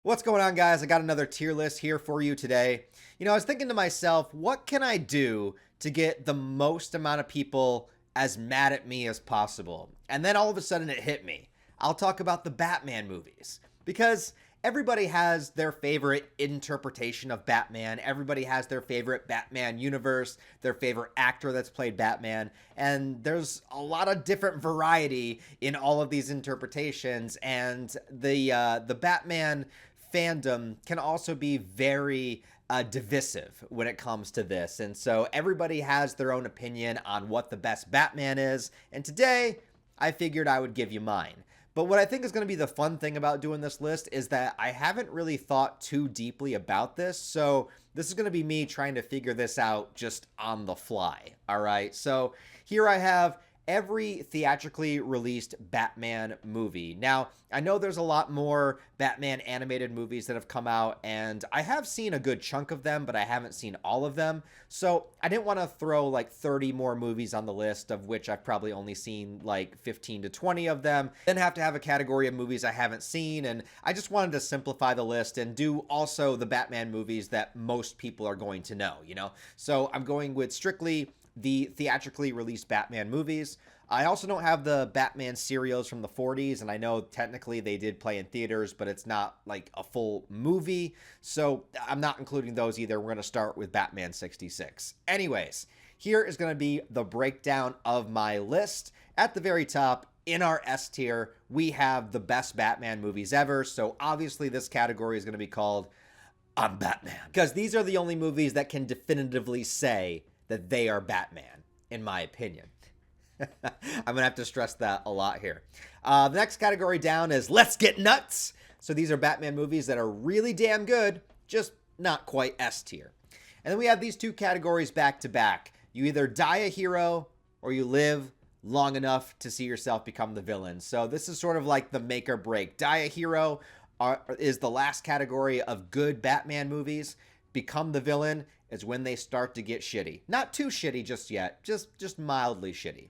What's going on, guys? I got another tier list here for you today. I was thinking to myself, what can I do to get the most amount of people as mad at me as possible? And then all of a sudden it hit me. I'll talk about the Batman movies because everybody has their favorite interpretation of Batman. Everybody has their favorite Batman universe, their favorite actor that's played Batman, and there's a lot of different variety in all of these interpretations. And the Batman fandom can also be very divisive when it comes to this. And so everybody has their own opinion on what the best Batman is. And today, I figured I would give you mine. But what I think is going to be the fun thing about doing this list is that I haven't really thought too deeply about this. So this is going to be me trying to figure this out just on the fly. All right. So here I have every theatrically released Batman movie. Now, I know there's a lot more Batman animated movies that have come out, and I have seen a good chunk of them, but I haven't seen all of them. So I didn't want to throw like 30 more movies on the list, of which I've probably only seen like 15 to 20 of them, then have to have a category of movies I haven't seen. And I just wanted to simplify the list and do also the Batman movies that most people are going to know. So I'm going with strictly the theatrically released Batman movies. I also don't have the Batman serials from the 40s, and I know technically they did play in theaters, but it's not like a full movie, so I'm not including those either. We're going to start with Batman 66. Anyways, here is going to be the breakdown of my list. At the very top, in our S tier, we have the best Batman movies ever, so obviously this category is going to be called I'm Batman, because these are the only movies that can definitively say that they are Batman, in my opinion. I'm going to have to stress that a lot here. The next category down is Let's Get Nuts. So these are Batman movies that are really damn good, just not quite S tier. And then we have these two categories back to back. You either die a hero or you live long enough to see yourself become the villain. So this is sort of like the make or break. Die a hero is the last category of good Batman movies. Become the villain is when they start to get shitty. Not too shitty just yet, just mildly shitty.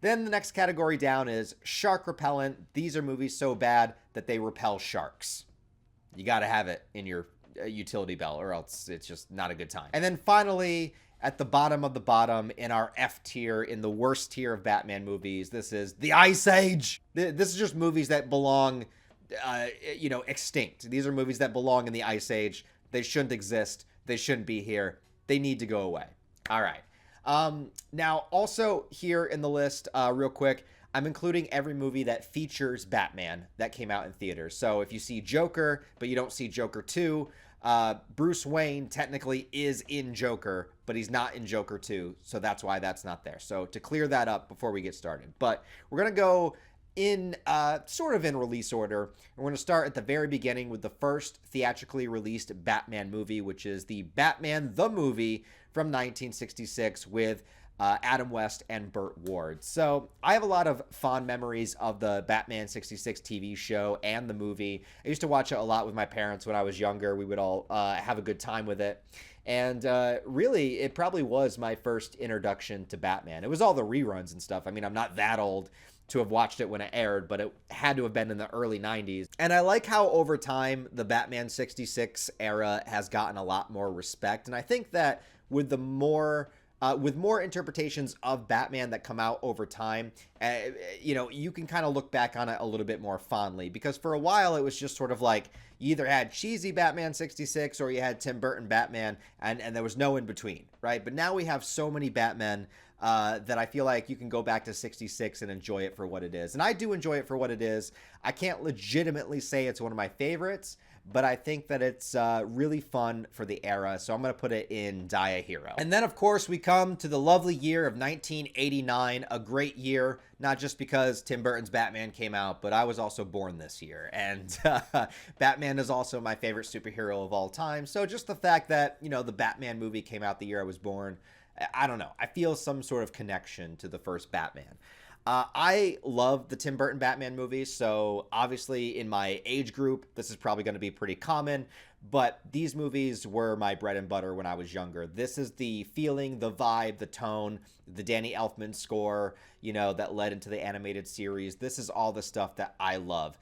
Then the next category down is shark repellent. These are movies so bad that they repel sharks. You got to have it in your utility belt or else it's just not a good time. And then finally, at the bottom of the bottom in our F tier, in the worst tier of Batman movies, this is the Ice Age. This is just movies that belong, extinct. These are movies that belong in the Ice Age. They shouldn't exist. They shouldn't be here. They need to go away. All right. Now, also here in the list, real quick, I'm including every movie that features Batman that came out in theaters. So if you see Joker, but you don't see Joker 2, Bruce Wayne technically is in Joker, but he's not in Joker 2. So that's why that's not there. So to clear that up before we get started. But we're going to go in sort of in release order. We're going to start at the very beginning with the first theatrically released Batman movie, which is the Batman the Movie from 1966 with Adam West and Burt Ward. So I have a lot of fond memories of the Batman 66 TV show and the movie. I used to watch it a lot with my parents when I was younger. We would all have a good time with it. And really, it probably was my first introduction to Batman. It was all the reruns and stuff. I mean, I'm not that old to have watched it when it aired, but it had to have been in the early 90s. And I like how over time the Batman 66 era has gotten a lot more respect. And I think that with more interpretations of Batman that come out over time, you can kind of look back on it a little bit more fondly, because for a while it was just sort of like you either had cheesy Batman 66 or you had Tim Burton Batman, and there was no in between, right? But now we have so many Batmen that I feel like you can go back to 66 and enjoy it for what it is. And I do enjoy it for what it is. I can't legitimately say it's one of my favorites, but I think that it's really fun for the era, so I'm going to put it in Die a Hero. And then, of course, we come to the lovely year of 1989, a great year, not just because Tim Burton's Batman came out, but I was also born this year, and Batman is also my favorite superhero of all time, so just the fact that, the Batman movie came out the year I was born, I don't know, I feel some sort of connection to the first Batman. I love the Tim Burton Batman movies, so obviously in my age group, this is probably going to be pretty common, but these movies were my bread and butter when I was younger. This is the feeling, the vibe, the tone, the Danny Elfman score, that led into the animated series. This is all the stuff that I love.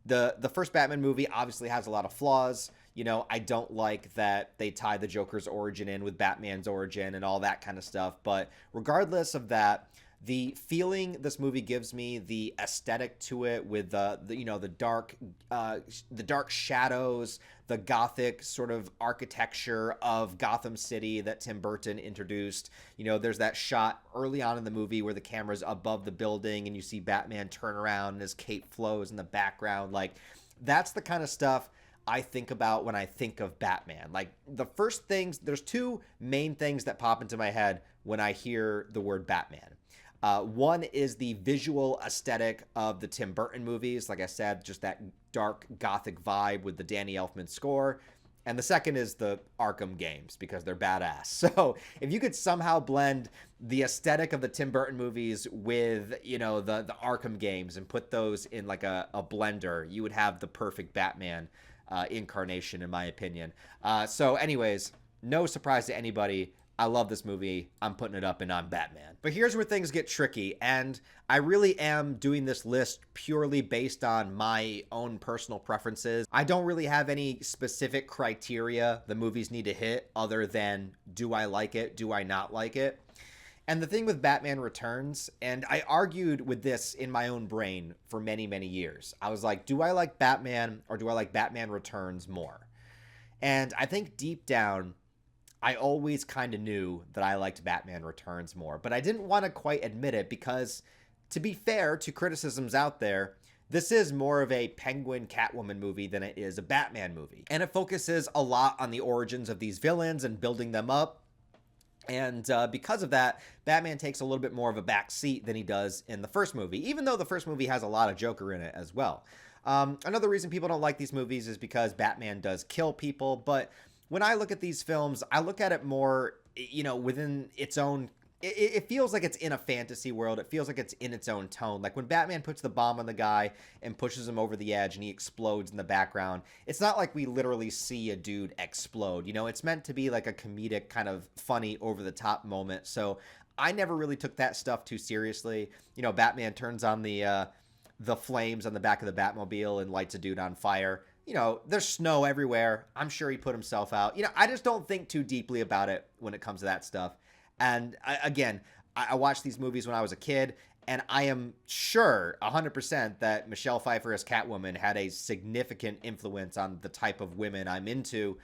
The first Batman movie obviously has a lot of flaws. I don't like that they tie the Joker's origin in with Batman's origin and all that kind of stuff. But regardless of that, the feeling this movie gives me, the aesthetic to it, with the dark shadows, the gothic sort of architecture of Gotham City that Tim Burton introduced. There's that shot early on in the movie where the camera's above the building and you see Batman turn around and his cape flows in the background. Like, that's the kind of stuff I think about when I think of Batman. Like, the first things, there's two main things that pop into my head when I hear the word Batman. One is the visual aesthetic of the Tim Burton movies. Like I said, just that dark gothic vibe with the Danny Elfman score. And the second is the Arkham games, because they're badass. So if you could somehow blend the aesthetic of the Tim Burton movies with, the Arkham games and put those in like a blender, you would have the perfect Batman incarnation, in my opinion. So anyways, no surprise to anybody, I love this movie. I'm putting it up and I'm Batman. But here's where things get tricky, and I really am doing this list purely based on my own personal preferences. I don't really have any specific criteria the movies need to hit other than, do I like it? Do I not like it? And the thing with Batman Returns, and I argued with this in my own brain for many, many years. I was like, do I like Batman or do I like Batman Returns more? And I think deep down, I always kind of knew that I liked Batman Returns more, but I didn't want to quite admit it because, to be fair to criticisms out there, this is more of a Penguin Catwoman movie than it is a Batman movie. And it focuses a lot on the origins of these villains and building them up. And because of that, Batman takes a little bit more of a back seat than he does in the first movie, even though the first movie has a lot of Joker in it as well. Another reason people don't like these movies is because Batman does kill people, but when I look at these films, I look at it more, within its own. It feels like it's in a fantasy world. It feels like it's in its own tone. Like when Batman puts the bomb on the guy and pushes him over the edge and he explodes in the background, it's not like we literally see a dude explode. It's meant to be like a comedic, kind of funny, over-the-top moment. So I never really took that stuff too seriously. Batman turns on the flames on the back of the Batmobile and lights a dude on fire. There's snow everywhere. I'm sure he put himself out. I just don't think too deeply about it when it comes to that stuff. And I watched these movies when I was a kid, and I am sure 100% that Michelle Pfeiffer as Catwoman had a significant influence on the type of women I'm into,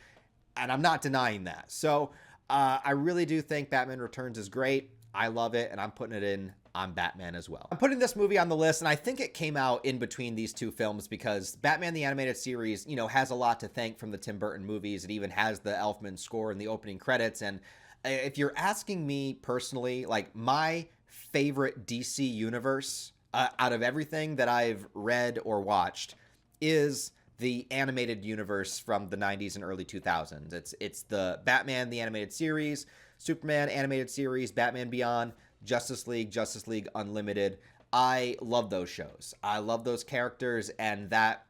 and I'm not denying that. So I really do think Batman Returns is great. I love it, and I'm putting it in. I'm Batman as well. I'm putting this movie on the list, and I think it came out in between these two films because Batman the Animated Series, has a lot to thank from the Tim Burton movies. It even has the Elfman score in the opening credits. And if you're asking me personally, like, my favorite DC universe out of everything that I've read or watched is the animated universe from the 90s and early 2000s. It's the Batman the Animated Series, Superman Animated Series, Batman Beyond, Justice League Unlimited. I love those shows. I love those characters, and that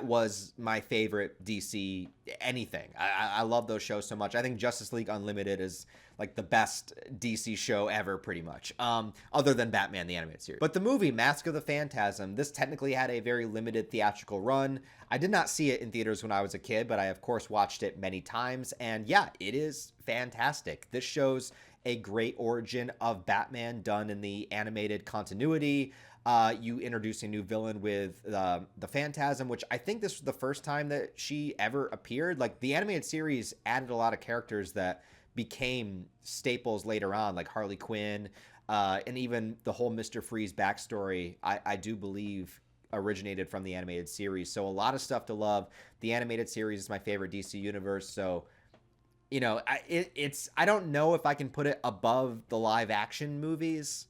was my favorite DC anything. I love those shows so much. I think Justice League Unlimited is like the best DC show ever, pretty much, other than Batman the Animated Series. But the movie Mask of the Phantasm, this technically had a very limited theatrical run. I did not see it in theaters when I was a kid, but I of course watched it many times, and yeah, it is fantastic. This shows a great origin of Batman done in the animated continuity. You introduce a new villain with the Phantasm, which I think this was the first time that she ever appeared. Like, the animated series added a lot of characters that became staples later on, like Harley Quinn, and even the whole Mr. Freeze backstory, I do believe originated from the animated series. So a lot of stuff to love. The animated series is my favorite DC universe, so I don't know if I can put it above the live action movies,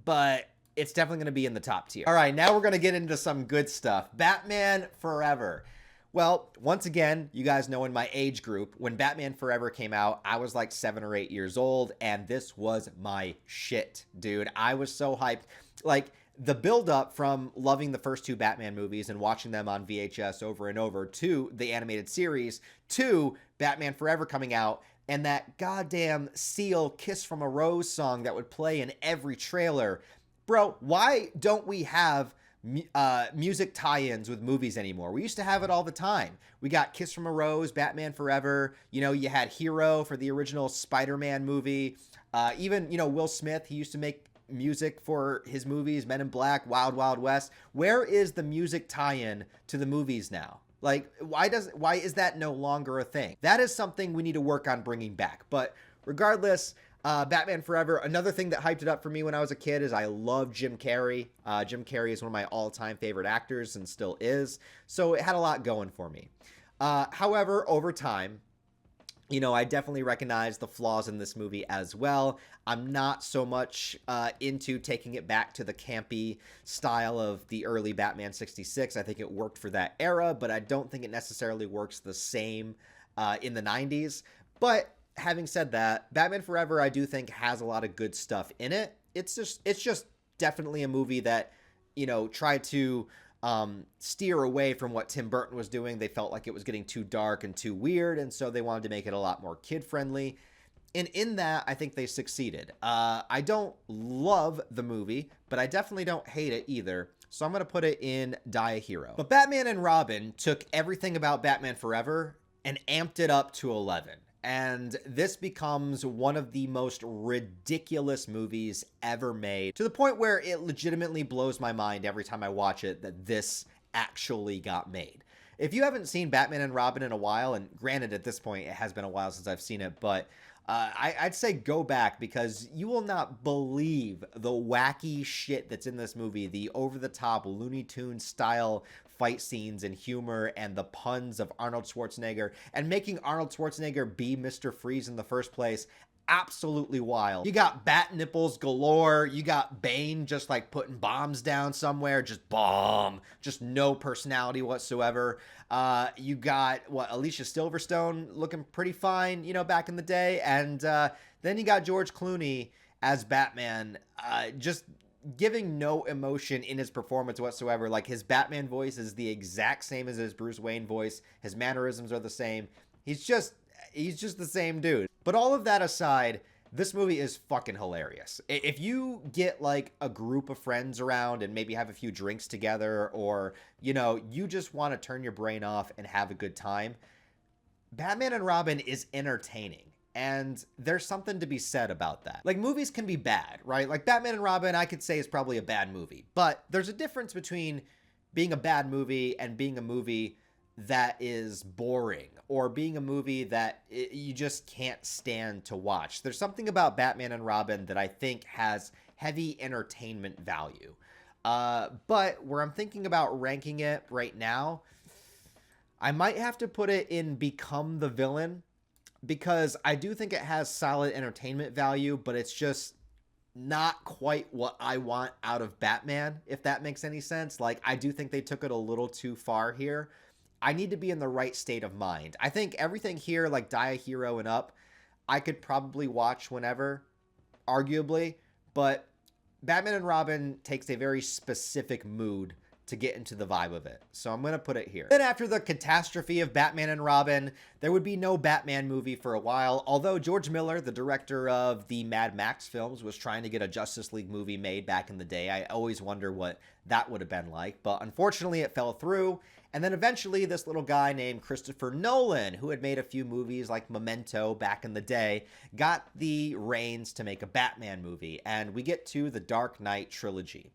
but it's definitely going to be in the top tier. All right, now we're going to get into some good stuff. Batman Forever. Well, once again, you guys know in my age group, when Batman Forever came out, I was like 7 or 8 years old, and this was my shit, dude. I was so hyped. Like, the build-up from loving the first two Batman movies and watching them on VHS over and over to the animated series to Batman Forever coming out, and that goddamn Seal Kiss from a Rose song that would play in every trailer. Bro, why don't we have music tie-ins with movies anymore. We used to have it all the time. We got Kiss from a Rose, Batman Forever. You know, you had Hero for the original Spider-Man movie. Even, you know, Will Smith, he used to make music for his movies, Men in Black, Wild Wild West. Where is the music tie-in to the movies now? Like, why is that no longer a thing? That is something we need to work on bringing back. But regardless, Batman Forever, another thing that hyped it up for me when I was a kid is I love Jim Carrey. Jim Carrey is one of my all-time favorite actors and still is. So it had a lot going for me. However, over time, you know, I definitely recognize the flaws in this movie as well. I'm not so much into taking it back to the campy style of the early Batman 66. I think it worked for that era, but I don't think it necessarily works the same in the 90s. But having said that, Batman Forever, I do think has a lot of good stuff in it. It's just definitely a movie that, you know, tried to steer away from what Tim Burton was doing. They felt like it was getting too dark and too weird, and so they wanted to make it a lot more kid-friendly. And in that, I think they succeeded. I don't love the movie, but I definitely don't hate it either. So I'm going to put it in Die a Hero. But Batman and Robin took everything about Batman Forever and amped it up to 11. And this becomes one of the most ridiculous movies ever made, to the point where it legitimately blows my mind every time I watch it that this actually got made. If you haven't seen Batman and Robin in a while, and granted at this point it has been a while since I've seen it, but I'd say go back, because you will not believe the wacky shit that's in this movie, the over-the-top Looney Tunes style fight scenes and humor and the puns of Arnold Schwarzenegger and making Arnold Schwarzenegger be Mr. Freeze in the first place. Absolutely wild. You got bat nipples galore. You got Bane just like putting bombs down somewhere, just bomb, just no personality whatsoever. You got Alicia Silverstone looking pretty fine, you know, back in the day. And then you got George Clooney as Batman, just giving no emotion in his performance whatsoever. Like, his Batman voice is the exact same as his Bruce Wayne voice. His mannerisms are the same. He's just the same dude. But all of that aside, this movie is fucking hilarious. If you get like a group of friends around and maybe have a few drinks together, or, you know, you just want to turn your brain off and have a good time, Batman and Robin is entertaining. And there's something to be said about that. Like, movies can be bad, right? Like, Batman and Robin, I could say, is probably a bad movie. But there's a difference between being a bad movie and being a movie that is boring, or being a movie that you just can't stand to watch. There's something about Batman and Robin that I think has heavy entertainment value. But where I'm thinking about ranking it right now, I might have to put it in Become the Villain, because I do think it has solid entertainment value, but it's just not quite what I want out of Batman, if that makes any sense. Like, I do think they took it a little too far here. I need to be in the right state of mind. I think everything here, like Die a Hero and up, I could probably watch whenever, arguably, but Batman and Robin takes a very specific mood to get into the vibe of it. So I'm going to put it here. Then after the catastrophe of Batman and Robin, there would be no Batman movie for a while, although George Miller, the director of the Mad Max films, was trying to get a Justice League movie made back in the day. I always wonder what that would have been like, but unfortunately it fell through. And then eventually this little guy named Christopher Nolan, who had made a few movies like Memento back in the day, got the reins to make a Batman movie. And we get to the Dark Knight trilogy.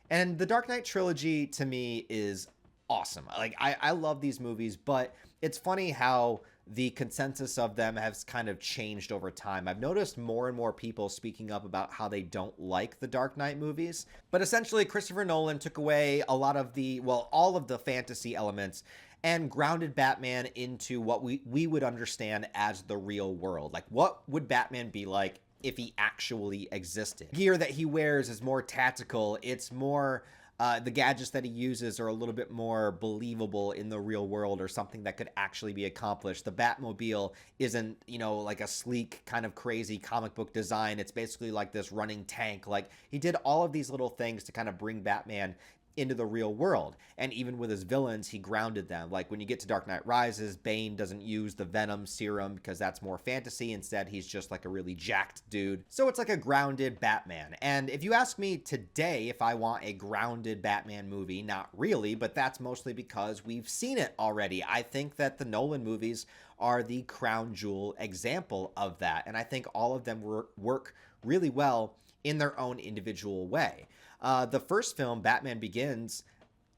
And the Dark Knight trilogy, to me, is awesome. Like, I love these movies, but it's funny how the consensus of them has kind of changed over time. I've noticed more and more people speaking up about how they don't like the Dark Knight movies. But essentially, Christopher Nolan took away a lot of the, well, all of the fantasy elements and grounded Batman into what we would understand as the real world. Like, what would Batman be like if he actually existed? Gear that he wears is more tactical. It's more, the gadgets that he uses are a little bit more believable in the real world, or something that could actually be accomplished. The Batmobile isn't, you know, like a sleek kind of crazy comic book design. It's basically like this running tank. Like, he did all of these little things to kind of bring Batman into the real world. And even with his villains, he grounded them. Like when you get to Dark Knight Rises, Bane doesn't use the Venom serum because that's more fantasy. Instead, he's just like a really jacked dude. So it's like a grounded Batman. And if you ask me today if I want a grounded Batman movie, not really, but that's mostly because we've seen it already. I think that the Nolan movies are the crown jewel example of that. And I think all of them work really well in their own individual way. The first film, Batman Begins,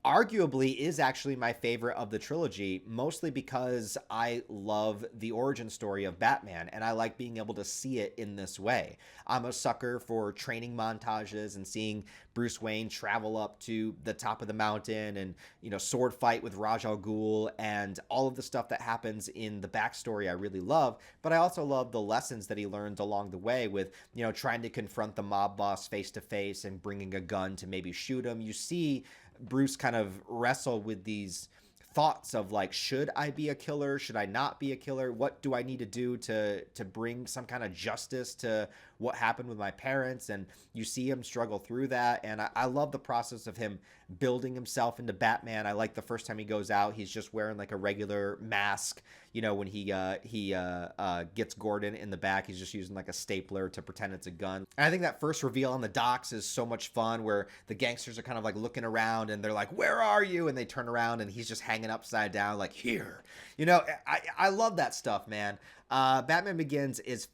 arguably is actually my favorite of the trilogy, mostly because I love the origin story of Batman and I like being able to see it in this way. I'm a sucker for training montages and seeing Bruce Wayne travel up to the top of the mountain and, sword fight with Ra's al Ghul and all of the stuff that happens in the backstory I really love. But I also love the lessons that he learned along the way with, trying to confront the mob boss face to face and bringing a gun to maybe shoot him. You see Bruce kind of wrestle with these thoughts of like, should I be a killer? Should I not be a killer? What do I need to do to bring some kind of justice to what happened with my parents? And you see him struggle through that. And I love the process of him building himself into Batman. I like the first time he goes out, he's just wearing like a regular mask. When he gets Gordon in the back, he's just using like a stapler to pretend it's a gun. And I think that first reveal on the docks is so much fun, where the gangsters are kind of like looking around and they're like, where are you? And they turn around and he's just hanging upside down like, here. I love that stuff, man. Batman Begins is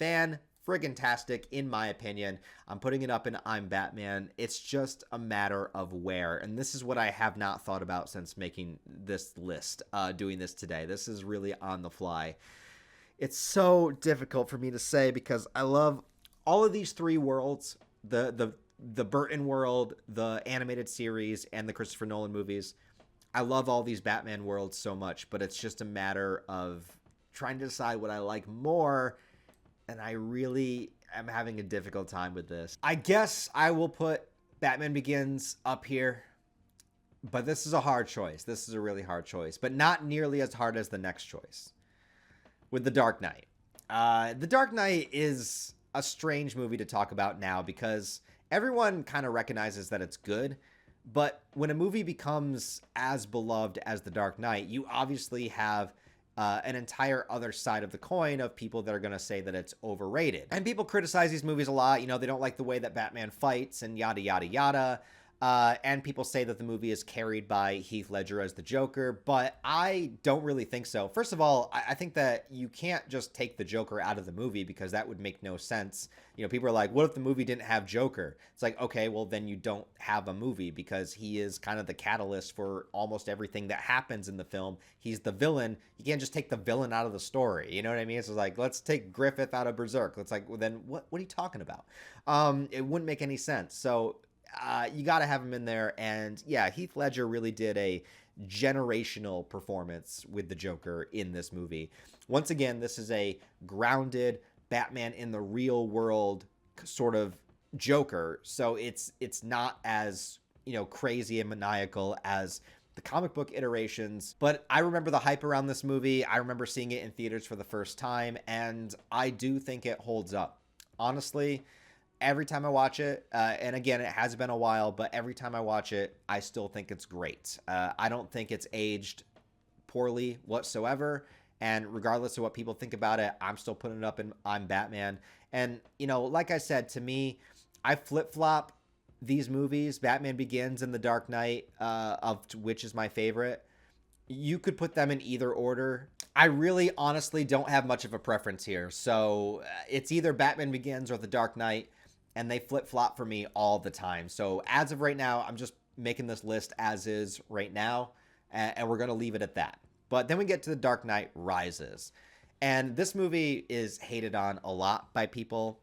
friggin-tastic, in my opinion. I'm putting it up in I'm Batman. It's just a matter of where. And this is what I have not thought about since making this list, doing this today. This is really on the fly. It's so difficult for me to say because I love all of these three worlds, the Burton world, the animated series, and the Christopher Nolan movies. I love all these Batman worlds so much, but it's just a matter of trying to decide what I like more. And I really am having a difficult time with this. I guess I will put Batman Begins up here, but this is a hard choice. This is a really hard choice, but not nearly as hard as the next choice with The Dark Knight. The Dark Knight is a strange movie to talk about now because everyone kind of recognizes that it's good, but when a movie becomes as beloved as The Dark Knight, you obviously have an entire other side of the coin of people that are going to say that it's overrated. And people criticize these movies a lot. They don't like the way that Batman fights and yada, yada, yada. And people say that the movie is carried by Heath Ledger as the Joker, but I don't really think so. First of all, I think that you can't just take the Joker out of the movie because that would make no sense. People are like, what if the movie didn't have Joker? It's like, okay, well then you don't have a movie because he is kind of the catalyst for almost everything that happens in the film. He's the villain. You can't just take the villain out of the story. You know what I mean? It's like, let's take Griffith out of Berserk. It's like, well then what are you talking about? It wouldn't make any sense. So you got to have him in there. And yeah, Heath Ledger really did a generational performance with the Joker in this movie. Once again, this is a grounded Batman in the real world sort of Joker. So it's not as, crazy and maniacal as the comic book iterations. But I remember the hype around this movie. I remember seeing it in theaters for the first time, and I do think it holds up. Honestly, every time I watch it, and again, it has been a while, but every time I watch it, I still think it's great. I don't think it's aged poorly whatsoever. And regardless of what people think about it, I'm still putting it up in I'm Batman. And, like I said, to me, I flip-flop these movies, Batman Begins and The Dark Knight, of which is my favorite. You could put them in either order. I really honestly don't have much of a preference here. So it's either Batman Begins or The Dark Knight, and they flip-flop for me all the time. So as of right now, I'm just making this list as is right now, and we're going to leave it at that. But then we get to The Dark Knight Rises. And this movie is hated on a lot by people.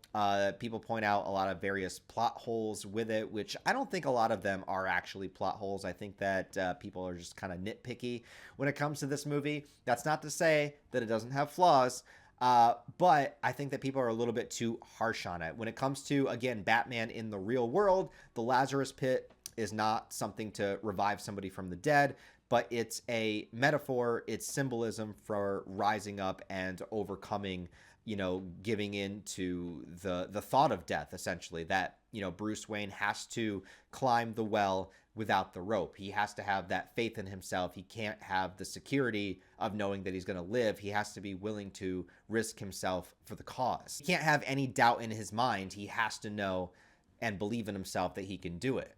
People point out a lot of various plot holes with it, which I don't think a lot of them are actually plot holes. I think that people are just kind of nitpicky when it comes to this movie. That's not to say that it doesn't have flaws, but I think that people are a little bit too harsh on it. When it comes to, again, Batman in the real world, the Lazarus Pit is not something to revive somebody from the dead, but it's a metaphor, it's symbolism for rising up and overcoming, giving in to the thought of death, essentially, that, Bruce Wayne has to climb the well, without the rope. He has to have that faith in himself. He can't have the security of knowing that he's going to live. He has to be willing to risk himself for the cause. He can't have any doubt in his mind. He has to know and believe in himself that he can do it.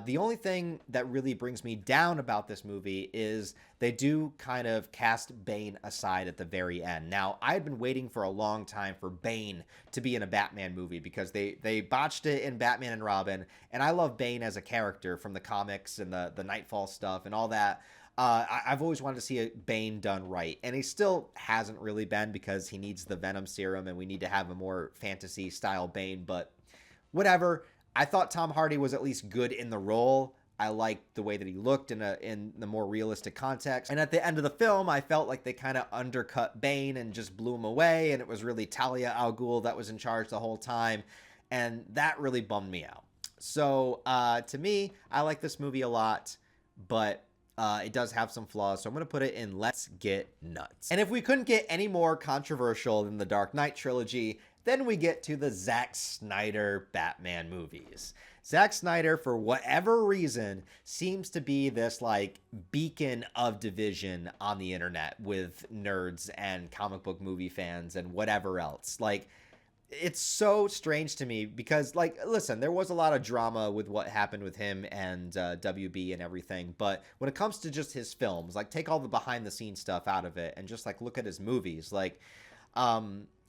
The only thing that really brings me down about this movie is they do kind of cast Bane aside at the very end. Now, I had been waiting for a long time for Bane to be in a Batman movie because they botched it in Batman and Robin, and I love Bane as a character from the comics and the Nightfall stuff and all that. I've always wanted to see a Bane done right, and he still hasn't really been because he needs the Venom serum, and we need to have a more fantasy-style Bane, but whatever. I thought Tom Hardy was at least good in the role. I liked the way that he looked in the more realistic context. And at the end of the film, I felt like they kind of undercut Bane and just blew him away. And it was really Talia al Ghul that was in charge the whole time. And that really bummed me out. So to me, I like this movie a lot, but it does have some flaws. So I'm going to put it in Let's Get Nuts. And if we couldn't get any more controversial than the Dark Knight trilogy, then we get to the Zack Snyder Batman movies. Zack Snyder, for whatever reason, seems to be this like beacon of division on the internet with nerds and comic book movie fans and whatever else. Like, it's so strange to me because, like, listen, there was a lot of drama with what happened with him and WB and everything. But when it comes to just his films, like, take all the behind the scenes stuff out of it and just like look at his movies. Like,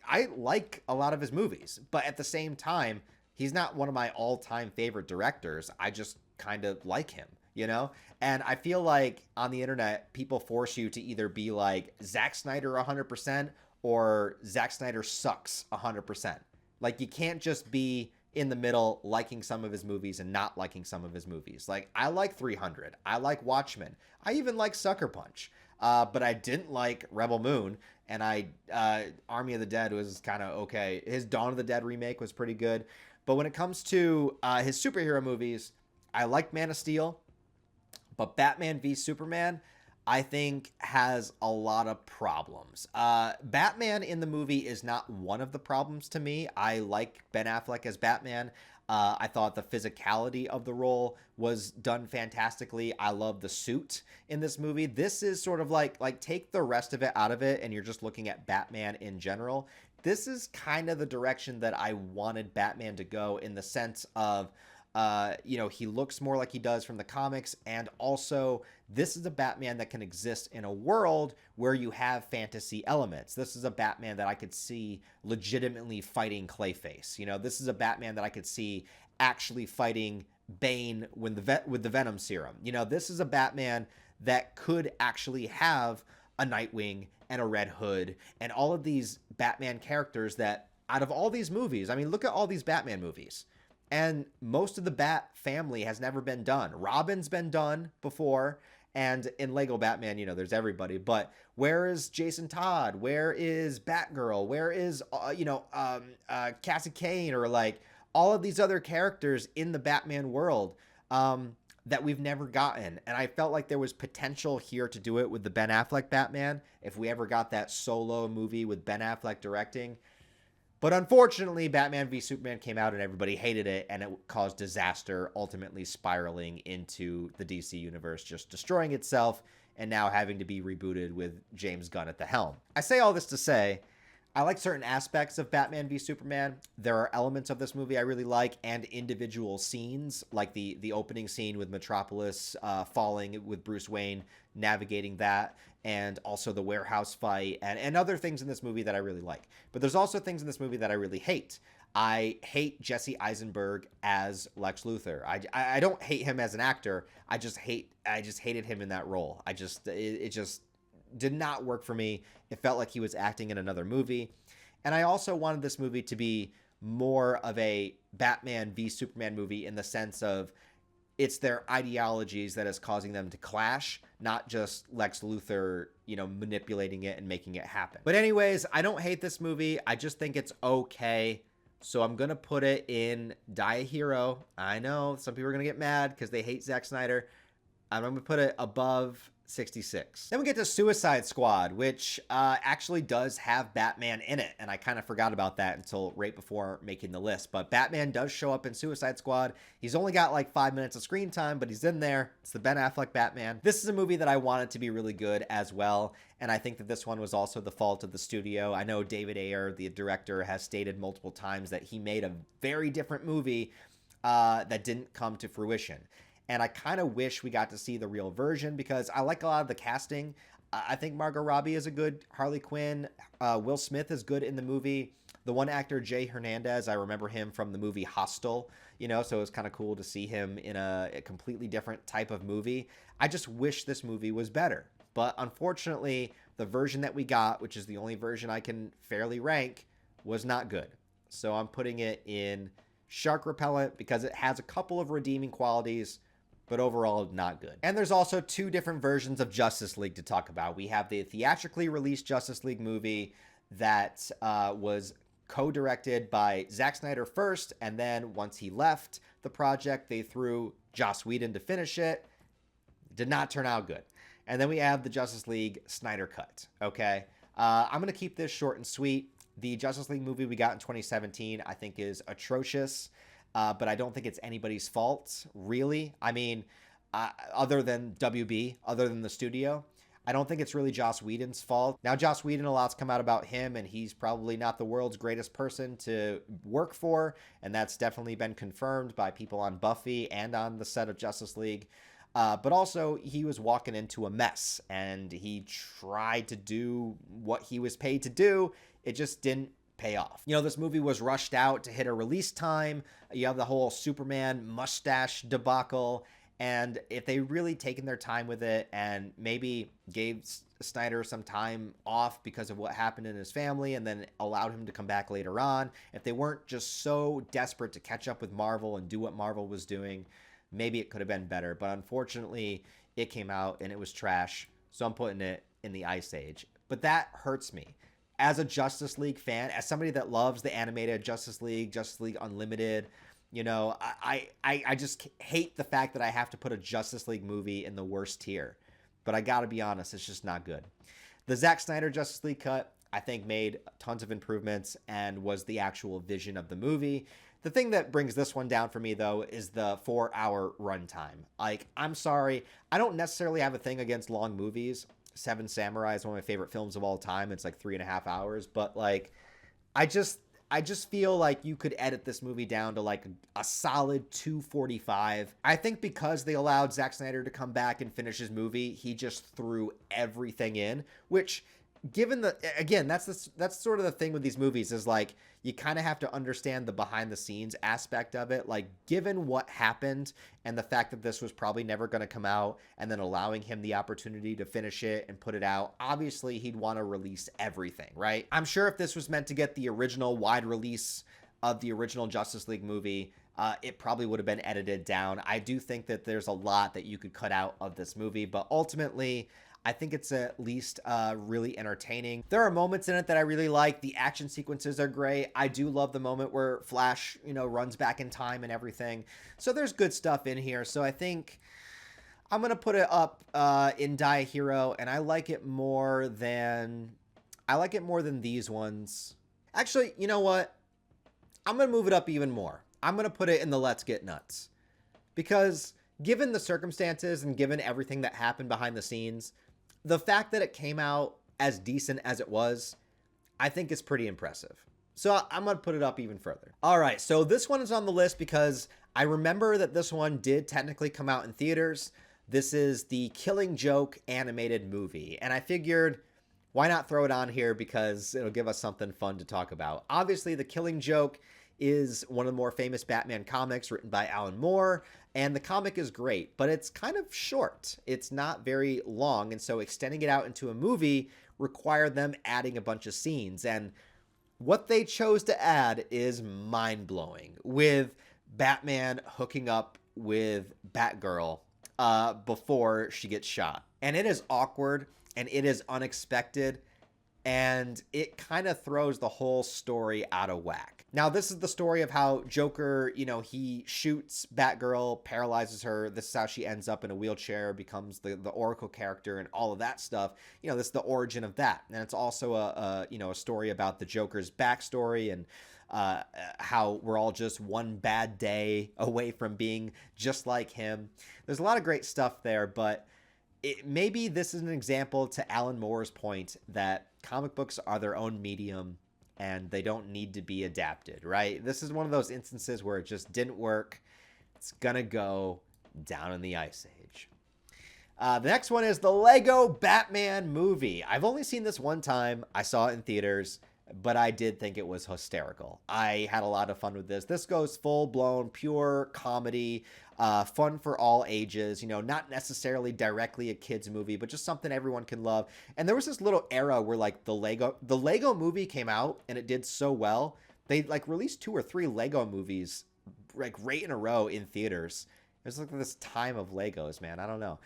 I like a lot of his movies, but at the same time, he's not one of my all-time favorite directors. I just kind of like him, you know? And I feel like on the internet, people force you to either be like Zack Snyder 100% or Zack Snyder sucks 100%. Like, you can't just be in the middle liking some of his movies and not liking some of his movies. Like, I like 300. I like Watchmen. I even like Sucker Punch. But I didn't like Rebel Moon, and Army of the Dead was kind of okay. His Dawn of the Dead remake was pretty good. But when it comes to his superhero movies, I like Man of Steel, but Batman v Superman, I think, has a lot of problems. Batman in the movie is not one of the problems to me. I like Ben Affleck as Batman. I thought the physicality of the role was done fantastically. I love the suit in this movie. This is sort of like take the rest of it out of it and you're just looking at Batman in general. This is kind of the direction that I wanted Batman to go, in the sense of, he looks more like he does from the comics, and also this is a Batman that can exist in a world where you have fantasy elements. This is a Batman that I could see legitimately fighting Clayface. This is a Batman that I could see actually fighting Bane with the Venom serum. This is a Batman that could actually have a Nightwing and a Red Hood and all of these Batman characters that, out of all these movies, I mean, look at all these Batman movies. And most of the Bat family has never been done. Robin's been done before. And in Lego Batman, there's everybody. But where is Jason Todd? Where is Batgirl? Where is, Cassie Kane? Or like all of these other characters in the Batman world that we've never gotten. And I felt like there was potential here to do it with the Ben Affleck Batman, if we ever got that solo movie with Ben Affleck directing. But unfortunately, Batman v Superman came out and everybody hated it, and it caused disaster, ultimately spiraling into the DC universe, just destroying itself and now having to be rebooted with James Gunn at the helm. I say all this to say, I like certain aspects of Batman v Superman. There are elements of this movie I really like, and individual scenes, like the opening scene with Metropolis falling, with Bruce Wayne navigating that, and also the warehouse fight, and other things in this movie that I really like. But there's also things in this movie that I really hate. I hate Jesse Eisenberg as Lex Luthor. I don't hate him as an actor. I just hated him in that role. It just did not work for me. It felt like he was acting in another movie. And I also wanted this movie to be more of a Batman v Superman movie, in the sense of it's their ideologies that is causing them to clash, not just Lex Luthor, manipulating it and making it happen. But anyways, I don't hate this movie. I just think it's okay. So I'm going to put it in Die a Hero. I know some people are going to get mad because they hate Zack Snyder. I'm going to put it above 1966. Then we get to Suicide Squad, which actually does have Batman in it, and I kind of forgot about that until right before making the list. But Batman does show up in Suicide Squad. He's only got like 5 minutes of screen time, but he's in there. It's the Ben Affleck Batman. This is a movie that I wanted to be really good as well, and I think that this one was also the fault of the studio. I know David Ayer, the director, has stated multiple times that he made a very different movie that didn't come to fruition. And I kind of wish we got to see the real version because I like a lot of the casting. I think Margot Robbie is a good Harley Quinn. Will Smith is good in the movie. The one actor, Jay Hernandez, I remember him from the movie Hostel, so it was kind of cool to see him in a completely different type of movie. I just wish this movie was better. But unfortunately, the version that we got, which is the only version I can fairly rank, was not good. So I'm putting it in shark repellent because it has a couple of redeeming qualities, but overall not good. And there's also two different versions of Justice League to talk about. We have the theatrically released Justice League movie that was co-directed by Zack Snyder first, and then once he left the project, they threw Joss Whedon to finish it. Did not turn out good. And then we have the Justice League Snyder Cut, okay? I'm going to keep this short and sweet. The Justice League movie we got in 2017, I think, is atrocious. But I don't think it's anybody's fault, really. I mean, other than WB, other than the studio, I don't think it's really Joss Whedon's fault. Now, Joss Whedon, a lot's come out about him, and he's probably not the world's greatest person to work for, and that's definitely been confirmed by people on Buffy and on the set of Justice League. But also, he was walking into a mess, and he tried to do what he was paid to do. It just didn't pay off. This movie was rushed out to hit a release time. You have the whole Superman mustache debacle. And if they really taken their time with it and maybe gave Snyder some time off because of what happened in his family and then allowed him to come back later on, if they weren't just so desperate to catch up with Marvel and do what Marvel was doing, maybe it could have been better. But unfortunately, it came out and it was trash. So I'm putting it in the Ice Age. But that hurts me. As a Justice League fan, as somebody that loves the animated Justice League Unlimited, I just hate the fact that I have to put a Justice League movie in the worst tier. But I gotta be honest, it's just not good. The Zack Snyder Justice League cut, I think, made tons of improvements and was the actual vision of the movie. The thing that brings this one down for me, though, is the 4-hour runtime. I'm sorry, I don't necessarily have a thing against long movies. Seven Samurai is one of my favorite films of all time. It's like 3.5 hours, but I just feel like you could edit this movie down to like a solid 2:45. I think because they allowed Zack Snyder to come back and finish his movie, he just threw everything in, which given that's sort of the thing with these movies is like you kind of have to understand the behind the scenes aspect of it. Like given what happened and the fact that this was probably never going to come out and then allowing him the opportunity to finish it and put it out, obviously he'd want to release everything, right? I'm sure if this was meant to get the original wide release of the original Justice League movie, it probably would have been edited down. I do think that there's a lot that you could cut out of this movie, but ultimately I think it's at least really entertaining. There are moments in it that I really like. The action sequences are great. I do love the moment where Flash, runs back in time and everything. So there's good stuff in here. So I think I'm going to put it up in Die a Hero, and I like it more than these ones. Actually, you know what? I'm going to move it up even more. I'm going to put it in the Let's Get Nuts. Because given the circumstances and given everything that happened behind the scenes, the fact that it came out as decent as it was, I think is pretty impressive. So I'm going to put it up even further. All right, so this one is on the list because I remember that this one did technically come out in theaters. This is the Killing Joke animated movie. And I figured, why not throw it on here because it'll give us something fun to talk about. Obviously, The Killing Joke is one of the more famous Batman comics written by Alan Moore, and the comic is great, but it's kind of short. It's not very long, and so extending it out into a movie required them adding a bunch of scenes, and what they chose to add is mind-blowing, with Batman hooking up with Batgirl before she gets shot. And it is awkward, and it is unexpected, and it kind of throws the whole story out of whack. Now, this is the story of how Joker, he shoots Batgirl, paralyzes her. This is how she ends up in a wheelchair, becomes the Oracle character, and all of that stuff. This is the origin of that. And it's also a story about the Joker's backstory and how we're all just one bad day away from being just like him. There's a lot of great stuff there, but maybe this is an example to Alan Moore's point that comic books are their own medium and they don't need to be adapted, right? This is one of those instances where it just didn't work. It's gonna go down in the Ice Age. The next one is the Lego Batman movie. I've only seen this one time. I saw it in theaters, but I did think it was hysterical. I had a lot of fun with this. This goes full-blown, pure comedy, fun for all ages, not necessarily directly a kid's movie, but just something everyone can love. And there was this little era where like the Lego movie came out and it did so well. They like released 2 or 3 Lego movies like right in a row in theaters. It was like this time of Legos, man. I don't know.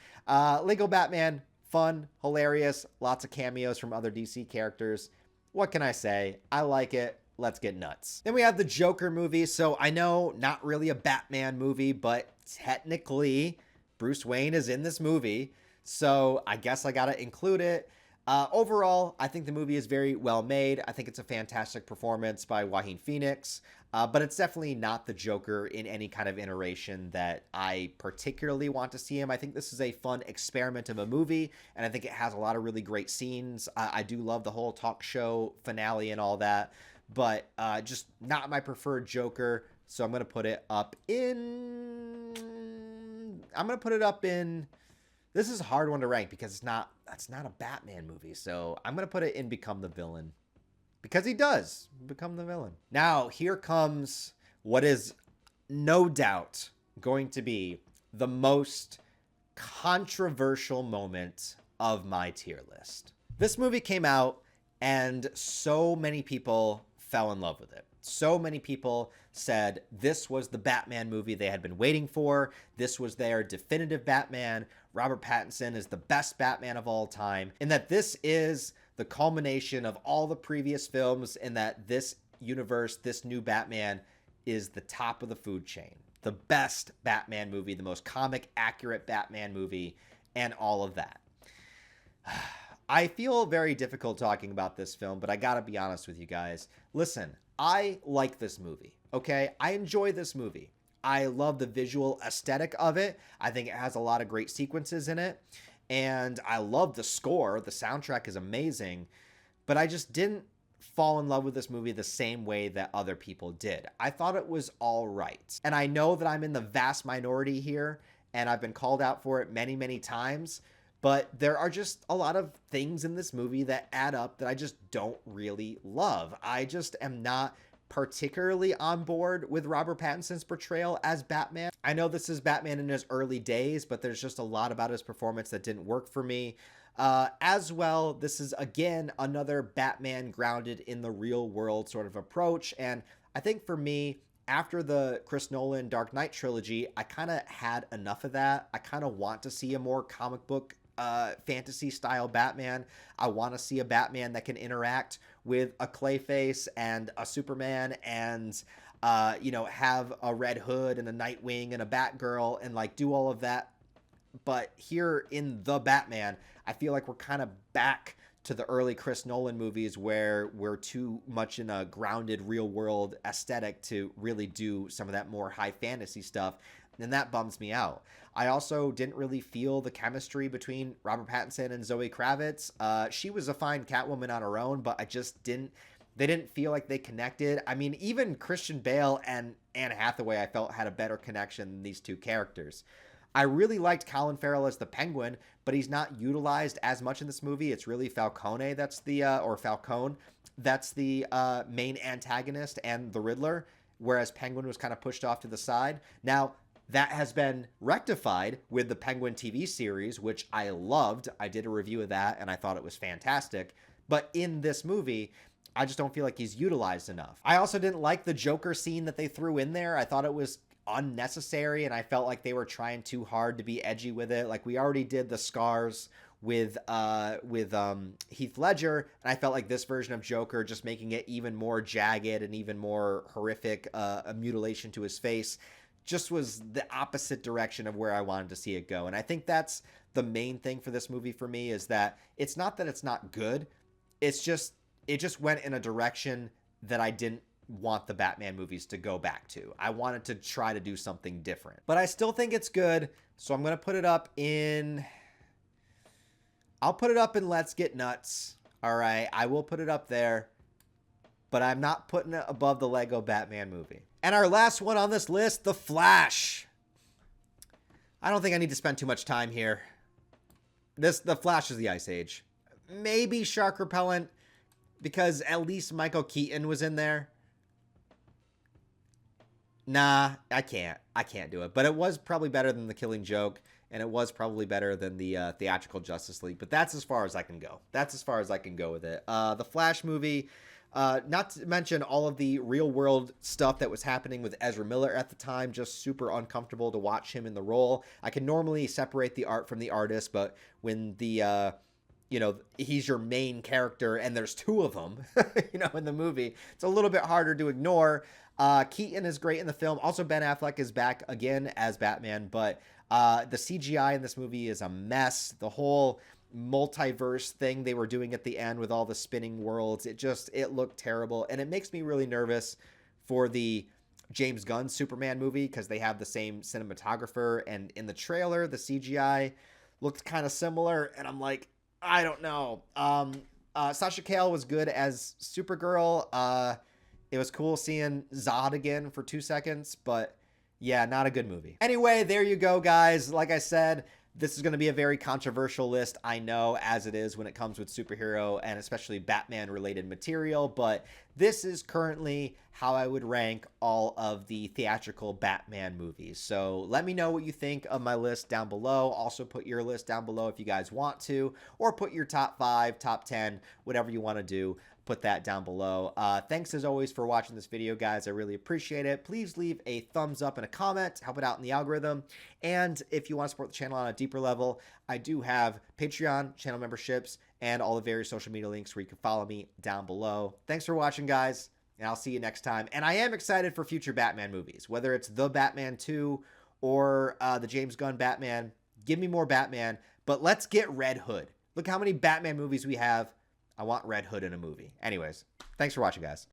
Lego Batman, fun, hilarious, lots of cameos from other DC characters. What can I say? I like it. Let's get nuts. Then we have the Joker movie. So I know not really a Batman movie, but technically Bruce Wayne is in this movie. So I guess I got to include it. Overall, I think the movie is very well made. I think it's a fantastic performance by Joaquin Phoenix. But it's definitely not the Joker in any kind of iteration that I particularly want to see him. I think this is a fun experiment of a movie, and I think it has a lot of really great scenes. I do love the whole talk show finale and all that, but just not my preferred Joker. So I'm going to put it up in... This is a hard one to rank because that's not a Batman movie. So I'm going to put it in Become the Villain. Because he does become the villain. Now, here comes what is no doubt going to be the most controversial moment of my tier list. This movie came out and so many people fell in love with it. So many people said this was the Batman movie they had been waiting for. This was their definitive Batman. Robert Pattinson is the best Batman of all time. And that this is the culmination of all the previous films, and that this universe, this new Batman, is the top of the food chain. The best Batman movie, the most comic accurate Batman movie, and all of that. I feel very difficult talking about this film, but I gotta be honest with you guys. Listen, I like this movie, okay? I enjoy this movie. I love the visual aesthetic of it. I think it has a lot of great sequences in it. And I love the score. The soundtrack is amazing. But I just didn't fall in love with this movie the same way that other people did. I thought it was all right. And I know that I'm in the vast minority here, and I've been called out for it many, many times. But there are just a lot of things in this movie that add up that I just don't really love. I just am not particularly on board with Robert Pattinson's portrayal as Batman. I know this is Batman in his early days, but there's just a lot about his performance that didn't work for me. As well, this is, again, another Batman grounded in the real world sort of approach. And I think for me, after the Chris Nolan Dark Knight trilogy, I kind of had enough of that. I kind of want to see a more comic book fantasy style Batman. I want to see a Batman that can interact with a Clayface and a Superman and have a Red Hood and a Nightwing and a Batgirl and like do all of that. But here in The Batman, I feel like we're kind of back to the early Chris Nolan movies where we're too much in a grounded real world aesthetic to really do some of that more high fantasy stuff. And that bums me out. I also didn't really feel the chemistry between Robert Pattinson and Zoe Kravitz. She was a fine Catwoman on her own, but they didn't feel like they connected. I mean, even Christian Bale and Anne Hathaway, I felt, had a better connection than these two characters. I really liked Colin Farrell as the Penguin, but he's not utilized as much in this movie. It's really Falcone that's the main antagonist and the Riddler, whereas Penguin was kind of pushed off to the side. Now, that has been rectified with the Penguin TV series, which I loved. I did a review of that, and I thought it was fantastic. But in this movie, I just don't feel like he's utilized enough. I also didn't like the Joker scene that they threw in there. I thought it was unnecessary, and I felt like they were trying too hard to be edgy with it. Like, we already did the Scars with Heath Ledger, and I felt like this version of Joker, just making it even more jagged and even more horrific, a mutilation to his face, just was the opposite direction of where I wanted to see it go. And I think that's the main thing for this movie for me, is that it's not that it's not good, it's just it just went in a direction that I didn't want the Batman movies to go back to. I wanted to try to do something different. But I still think it's good, so I'm going to put it up in... I'll put it up in Let's Get Nuts. All right, I will put it up there, but I'm not putting it above the Lego Batman movie. And our last one on this list, The Flash. I don't think I need to spend too much time here. The Flash is the Ice Age. Maybe Shark Repellent, because at least Michael Keaton was in there. Nah, I can't do it. But it was probably better than The Killing Joke, and it was probably better than the theatrical Justice League. But that's as far as I can go. That's as far as I can go with it. The Flash movie, not to mention all of the real-world stuff that was happening with Ezra Miller at the time, just super uncomfortable to watch him in the role. I can normally separate the art from the artist, but when the... he's your main character and there's two of them, in the movie, it's a little bit harder to ignore. Keaton is great in the film. Also, Ben Affleck is back again as Batman, but the CGI in this movie is a mess. The whole multiverse thing they were doing at the end with all the spinning worlds, it looked terrible. And it makes me really nervous for the James Gunn Superman movie, because they have the same cinematographer, and in the trailer, the CGI looked kind of similar, and I'm like, I don't know. Sasha Cale was good as Supergirl. It was cool seeing Zod again for 2 seconds, but yeah, not a good movie. Anyway, there you go, guys. Like I said, this is going to be a very controversial list, I know, as it is when it comes with superhero and especially Batman-related material, but this is currently how I would rank all of the theatrical Batman movies. So let me know what you think of my list down below. Also put your list down below if you guys want to, or put your top 5, top 10, whatever you want to do. Put that down below. Thanks as always for watching this video, guys. I really appreciate it. Please leave a thumbs up and a comment, help it out in the algorithm. And if you want to support the channel on a deeper level, I do have Patreon, channel memberships, and all the various social media links where you can follow me down below. Thanks for watching, guys, and I'll see you next time. And I am excited for future Batman movies, whether it's The Batman 2 or the James Gunn Batman. Give me more Batman, but let's get Red Hood. Look how many Batman movies we have. I want Red Hood in a movie. Anyways, thanks for watching, guys.